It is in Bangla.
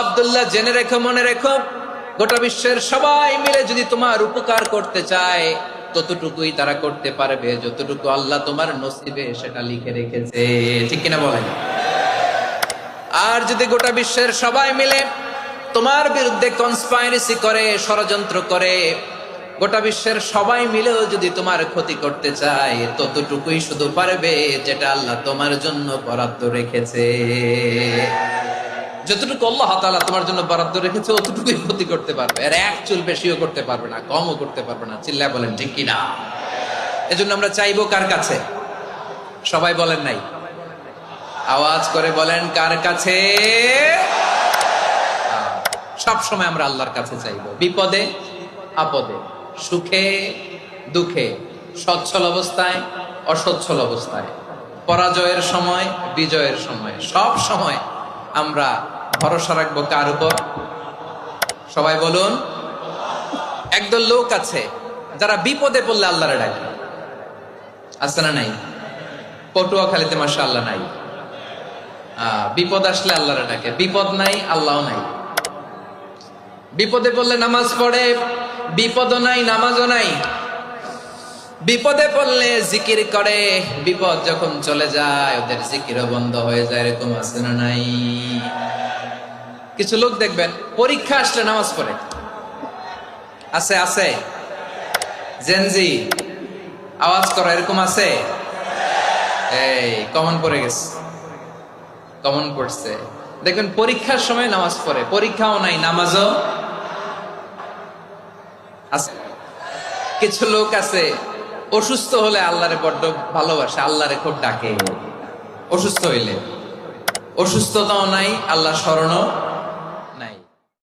আব্দুল্লাহ, জেনে রেখো, মনে রেখো, গোটা বিশ্বের সবাই মিলে যদি তোমার উপকার করতে চায় ততটুকুই তারা করতে পারবে যতটুকু আল্লাহ তোমার নসিবে সেটা লিখে রেখেছে। ঠিক কিনা বলেন? আর যদি গোটা বিশ্বের সবাই মিলে তোমার বিরুদ্ধে কনস্পাইরেসি করে, ষড়যন্ত্র করে, গোটা বিশ্বের সবাই মিলেও যদি তোমার ক্ষতি করতে চায় ততটুকুই শুধু পারবে যেটা আল্লাহ তোমার জন্য বরাদ্দ রেখেছে। যতটুকু আল্লাহ তাআলা তোমার জন্য বরাদ্দ রেখেছে অতটুকুই ক্ষতি করতে পারবে, আর এক চুল বেশিও করতে পারবে না, কমও করতে পারবে না। চিল্লায় বলেন ঠিক কিনা? এজন্য আমরা চাইবো কার কাছে? সবাই বলেন নাই, আওয়াজ করে বলেন কার কাছে? সব সময় আমরা আল্লাহর কাছে চাইবো, বিপদে আপদে, সুখে দুঃখে, সচ্ছল অবস্থায় অসচ্ছল অবস্থায়, পরাজয়ের সময় বিজয়ের সময়, সব সময় আমরা ভরসা রাখবো কার উপর? সবাই বলুন। একদল লোক আছে যারা বিপদে পড়লে আল্লাহরে ডাকে, আছে না নাই? পটুয়াখালীতে মাশাআল্লাহ নাই। বিপদ আসলে আল্লাহরে ডাকে, বিপদ নাই আল্লাহও নাই। বিপদে পড়লে নামাজ পড়ে, বিপদও নাই নামাজও নাই। বিপদে পড়লে জিকির করে, বিপদ যখন চলে যায় ওদের জিকিরও বন্ধ হয়ে যায়। এরকম আছে না নাই? কিছু লোক দেখবেন পরীক্ষা আসলে নামাজ পড়ে, আছে আছে? জেনজি আওয়াজ করো, এরকম আছে? এই কমন পড়ে গেছে, কমন পড়ছে। দেখবেন পরীক্ষার সময় নামাজ পড়ে, পরীক্ষাও নাই নামাজও আছে। কিছু লোক আছে অসুস্থ হলে আল্লাহরে বড্ড ভালোবাসে, আল্লাহরে খুব ডাকে। অসুস্থ হইলে অসুস্থতাও নাই, আল্লাহ স্মরণও